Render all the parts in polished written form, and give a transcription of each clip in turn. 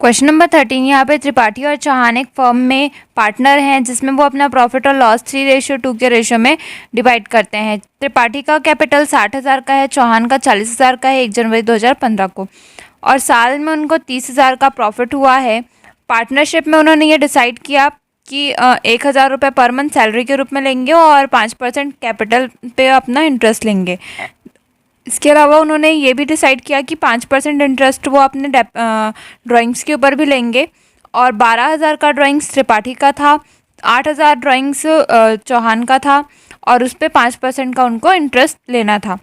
Question number 13 यहाँ पे त्रिपाठी और चौहान एक फर्म में पार्टनर हैं जिसमें वो अपना प्रॉफिट और लॉस 3:2 के रेशियो में डिवाइड करते हैं। त्रिपाठी का कैपिटल 60,000 का है, चौहान का 40,000 का है 1 जनवरी 2015 को, और साल में उनको 30,000 का प्रॉफिट हुआ है। पार्टनरशिप में उन्होंने ये डिसाइड किया कि 1,000 रुपये पर मंथ सैलरी के रूप में लेंगे और 5% कैपिटल पे अपना इंटरेस्ट लेंगे। इसके अलावा उन्होंने ये भी डिसाइड किया कि 5% इंटरेस्ट वो अपने ड्राइंग्स के ऊपर भी लेंगे, और 12,000 का ड्राइंग्स त्रिपाठी का था, 8,000 ड्राइंग्स चौहान का था, और उस पर 5% का उनको इंटरेस्ट लेना था।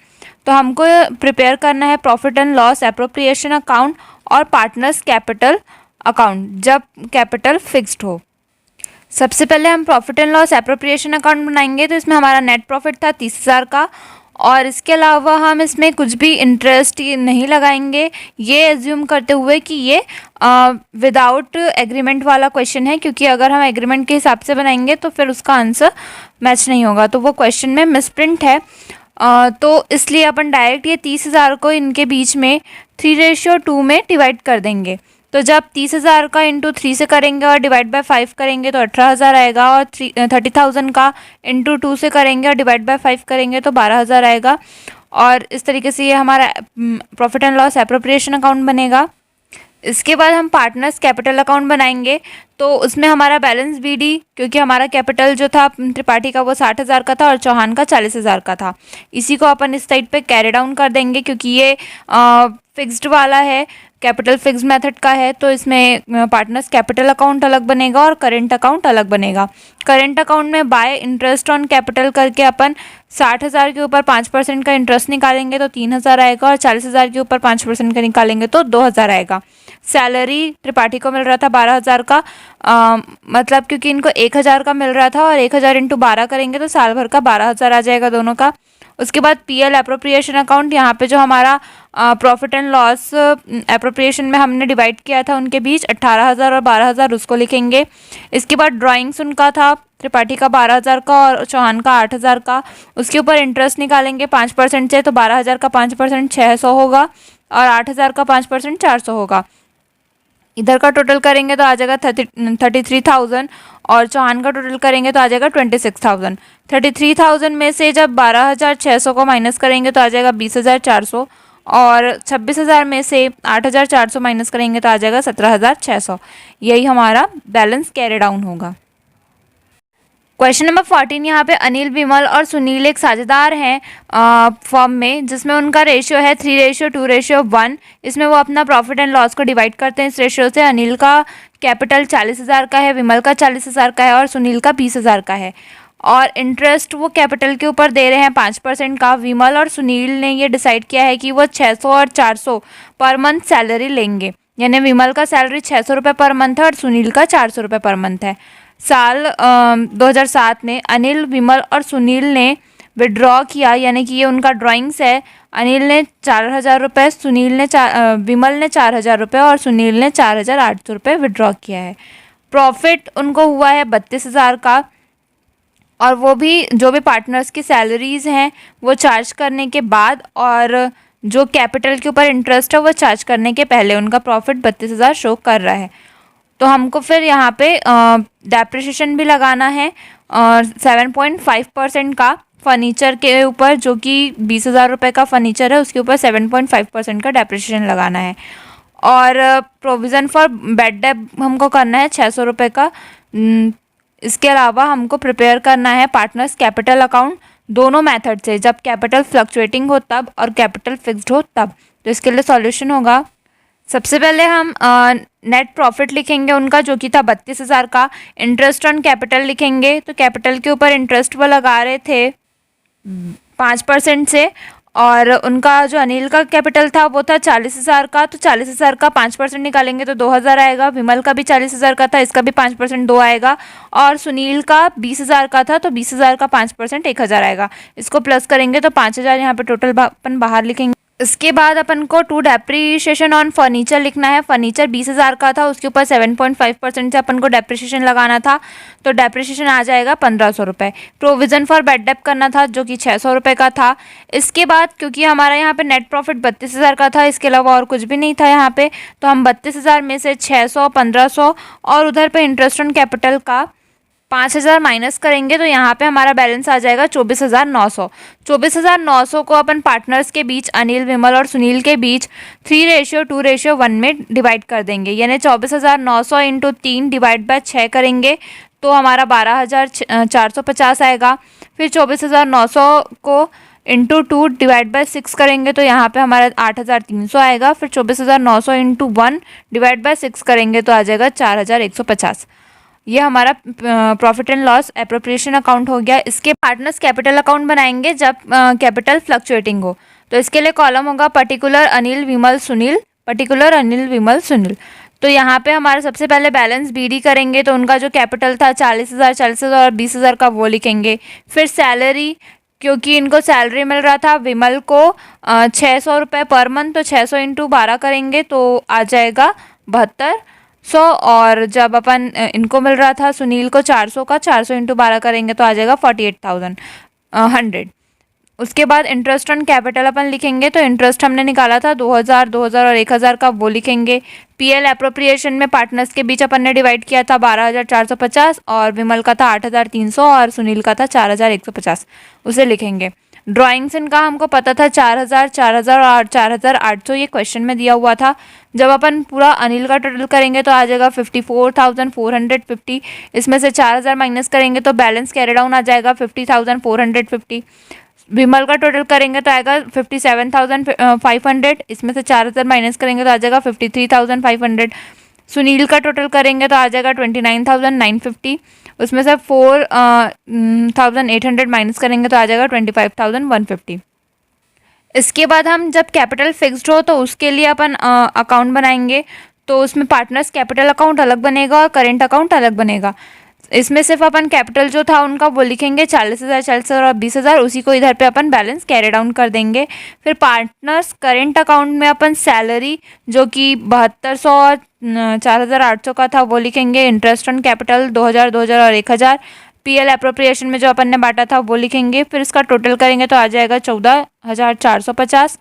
तो हमको प्रिपेयर करना है profit and loss appropriation account और पार्टनर्स कैपिटल अकाउंट जब कैपिटल फिक्स्ड हो। सबसे पहले हम profit and loss appropriation account बनाएंगे। तो इसमें हमारा नेट प्रॉफिट था 30,000 का, और इसके अलावा हम इसमें कुछ भी इंटरेस्ट नहीं लगाएंगे, ये एज्यूम करते हुए कि ये विदाउट एग्रीमेंट वाला क्वेश्चन है, क्योंकि अगर हम एग्रीमेंट के हिसाब से बनाएंगे तो फिर उसका आंसर मैच नहीं होगा, तो वो क्वेश्चन में मिसप्रिंट है। तो इसलिए अपन डायरेक्ट ये 30,000 को इनके बीच में 3:2 में डिवाइड कर देंगे। तो जब 30,000 का इंटू 3 से करेंगे और डिवाइड बाय 5 करेंगे तो 18,000 आएगा, और 30,000 का इंटू 2 से करेंगे और डिवाइड बाय 5 करेंगे तो 12,000 आएगा। और इस तरीके से ये हमारा profit and loss appropriation account बनेगा। इसके बाद हम पार्टनर्स कैपिटल अकाउंट बनाएंगे। तो उसमें हमारा बैलेंस बीडी, क्योंकि हमारा कैपिटल जो था त्रिपाठी का वो 60,000 का था और चौहान का 40,000 का था, इसी को अपन इस साइड पे कैरी डाउन कर देंगे, क्योंकि ये फिक्स्ड वाला है, कैपिटल फिक्स मेथड का है। तो इसमें पार्टनर्स कैपिटल अकाउंट अलग बनेगा और करेंट अकाउंट अलग बनेगा। करेंट अकाउंट में बाय इंटरेस्ट ऑन कैपिटल करके अपन 60,000 के ऊपर 5% का इंटरेस्ट निकालेंगे तो 3,000 आएगा, और 40,000 के ऊपर 5% का निकालेंगे तो 2,000 आएगा। सैलरी त्रिपाठी को मिल रहा था 12,000 का, मतलब क्योंकि इनको 1,000 का मिल रहा था, और 1,000 इंटू 12 करेंगे तो साल भर का 12,000 आ जाएगा दोनों का। उसके बाद पीएल एप्रोप्रिएशन अकाउंट, यहाँ पे जो हमारा प्रॉफिट एंड लॉस एप्रोप्रिएशन में हमने डिवाइड किया था उनके बीच 18,000 और 12,000 उसको लिखेंगे। इसके बाद ड्राइंग्स उनका था त्रिपाठी का 12,000 का और चौहान का 8,000 का, उसके ऊपर इंटरेस्ट निकालेंगे 5% से, तो 12,000 का 5% 600 होगा, और 8,000 का 5% 400 होगा। इधर का टोटल करेंगे तो आ जाएगा 33,000, और चौहान का टोटल करेंगे तो आ जाएगा 26,000। 33,000 में से जब 12,600 को माइनस करेंगे तो आ जाएगा 20,400, और 26,000 में से 8,400 माइनस करेंगे तो आ जाएगा 17,600। यही हमारा बैलेंस कैरी डाउन होगा। क्वेश्चन नंबर 14 यहाँ पे अनिल, विमल और सुनील एक साझेदार हैं फर्म में, जिसमें उनका रेशियो है 3:2:1। इसमें वो अपना प्रॉफिट एंड लॉस को डिवाइड करते हैं इस रेशियो से। अनिल का कैपिटल 40,000 का है, विमल का 40,000 का है, और सुनील का 20,000 का है, और इंटरेस्ट वो कैपिटल के ऊपर दे रहे हैं 5% का। विमल और सुनील ने ये डिसाइड किया है कि वो 600 और 400 पर मंथ सैलरी लेंगे, यानी विमल का सैलरी 600 रुपये पर मंथ है और सुनील का 400 रुपये पर मंथ है। साल 2007 में अनिल, विमल और सुनील ने विड्रॉ किया, यानी कि ये उनका ड्राइंग्स है। अनिल ने 4,000 रुपये, विमल ने 4,000 रुपये और सुनील ने 4,800 रुपये विड्रॉ किया है। प्रॉफिट उनको हुआ है 32,000 का, और वो भी जो भी पार्टनर्स की सैलरीज़ हैं वो चार्ज करने के बाद, और जो कैपिटल के ऊपर इंटरेस्ट है वो चार्ज करने के पहले उनका प्रॉफिट 32,000 शो कर रहा है। तो हमको फिर यहाँ पे डेप्रिसिएशन भी लगाना है, और 7.5% का फर्नीचर के ऊपर, जो कि 20,000 रुपये का फर्नीचर है उसके ऊपर 7.5% का डेप्रिसिएशन लगाना है। और प्रोविज़न फॉर बैड डेट हमको करना है 600 रुपये का। इसके अलावा हमको प्रिपेयर करना है पार्टनर्स कैपिटल अकाउंट दोनों मेथड से, जब कैपिटल फ्लक्चुएटिंग हो तब और कैपिटल फिक्स्ड हो तब। तो इसके लिए सॉल्यूशन होगा, सबसे पहले हम नेट प्रॉफिट लिखेंगे उनका, जो कि था 32,000 का। इंटरेस्ट ऑन कैपिटल लिखेंगे, तो कैपिटल के ऊपर इंटरेस्ट वो लगा रहे थे 5% से, और उनका जो अनिल का कैपिटल था वो था 40,000 का, तो 40,000 का 5% निकालेंगे तो 2,000 आएगा। विमल का भी 40,000 का था, इसका भी 5% 2 आएगा, और सुनील का 20,000 का था, तो 20,000 का 5% 1,000 आएगा। इसको प्लस करेंगे तो 5,000 यहाँ पे टोटल अपन बाहर लिखेंगे। इसके बाद अपन को टू डेप्रीशिएशन ऑन फर्नीचर लिखना है। फर्नीचर 20,000 का था, उसके ऊपर 7.5% से अपन को डेप्रीशिएशन लगाना था, तो डेप्रीशिएशन आ जाएगा 1,500 रुपये। प्रोविज़न फॉर बैड डेब्ट करना था जो कि 600 रुपये का था। इसके बाद क्योंकि हमारा यहाँ पे नेट प्रॉफिट 32,000 का था, इसके अलावा और कुछ भी नहीं था यहाँ पे, तो हम 32,000 में से 600, 1,500 और उधर पे इंटरेस्ट ऑन कैपिटल का 5,000 माइनस करेंगे तो यहाँ पे हमारा बैलेंस आ जाएगा 24,900। 24,900 को अपन पार्टनर्स के बीच अनिल, विमल और सुनील के बीच 3:2:1 में डिवाइड कर देंगे, यानी 24,900 इंटू 3 डिवाइड बाय 6 करेंगे तो हमारा 12,450 आएगा। फिर 24,900 को इंटू 2 डिवाइड बाय 6 करेंगे तो यहाँ पे हमारा 8,300 आएगा। फिर 24,900 इंटू 1 डिवाइड बाय 6 करेंगे तो आ जाएगा 4,150। ये हमारा profit and loss appropriation account हो गया। इसके पार्टनर्स कैपिटल अकाउंट बनाएंगे जब कैपिटल फ्लक्चुएटिंग हो, तो इसके लिए कॉलम होगा पर्टिकुलर अनिल विमल सुनील, पर्टिकुलर अनिल विमल सुनील। तो यहाँ पे हमारे सबसे पहले बैलेंस बीडी करेंगे तो उनका जो कैपिटल था 40,000, 40,000 और 20,000 का वो लिखेंगे। फिर सैलरी, क्योंकि इनको सैलरी मिल रहा था विमल को 600 रुपये पर मंथ, तो 600 इंटू 12 करेंगे तो आ जाएगा 7200। और जब अपन इनको मिल रहा था सुनील को 400 का, 400 इंटू 12 करेंगे तो आ जाएगा 48,100। उसके बाद इंटरेस्ट ऑन कैपिटल अपन लिखेंगे, तो इंटरेस्ट हमने निकाला था 2,000, 2,000 और 1,000 का, वो लिखेंगे। पीएल एप्रोप्रिएशन में पार्टनर्स के बीच अपन ने डिवाइड किया था 12,450 और विमल का था 8,300 और सुनील का था 4,150, उसे लिखेंगे। ड्राइंग्स इनका हमको पता था 4,000, 4,000 और 4,800, ये क्वेश्चन में दिया हुआ था। जब अपन पूरा अनिल का टोटल करेंगे तो आ जाएगा 54,450। इसमें से 4,000 माइनस करेंगे तो बैलेंस कैरी डाउन आ जाएगा 50,450। विमल का टोटल करेंगे तो आएगा 57,500। इसमें से 4,000 माइनस करेंगे तो आ जाएगा 53,500। सुनील का टोटल करेंगे तो आ जाएगा 29,950। उसमें से 4,800 माइनस करेंगे तो आ जाएगा 25,150। इसके बाद हम जब कैपिटल फिक्स्ड हो तो उसके लिए अपन अकाउंट बनाएंगे, तो उसमें पार्टनर्स कैपिटल अकाउंट अलग बनेगा और करेंट अकाउंट अलग बनेगा। इसमें सिर्फ अपन कैपिटल जो था उनका वो लिखेंगे 40,000, 40,000 और 20,000, उसी को इधर पे अपन बैलेंस कैरी डाउन कर देंगे। फिर पार्टनर्स करेंट अकाउंट में अपन सैलरी जो कि 7,200 और 4,800 का था वो लिखेंगे। इंटरेस्ट ऑन कैपिटल 2,000, 2,000 और 1,000। पीएल एप्रोप्रिएशन में जो अपन ने बांटा था वो लिखेंगे। फिर इसका टोटल करेंगे तो आ जाएगा 14,450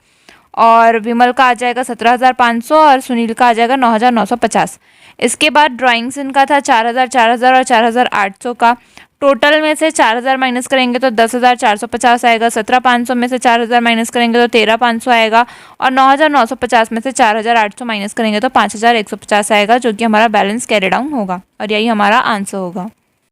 और विमल का आ जाएगा 17,500 और सुनील का आ जाएगा 9,950। इसके बाद ड्राइंग्स इनका था 4,000, 4,000 और 4,800 का। टोटल में से 4,000 माइनस करेंगे तो 10,450 आएगा। 17,500 में से 4,000 माइनस करेंगे तो 13,500 आएगा और 9,950 में से 4,800 माइनस करेंगे तो 5,150 आएगा, जो कि हमारा बैलेंस कैरी डाउन होगा और यही हमारा आंसर होगा।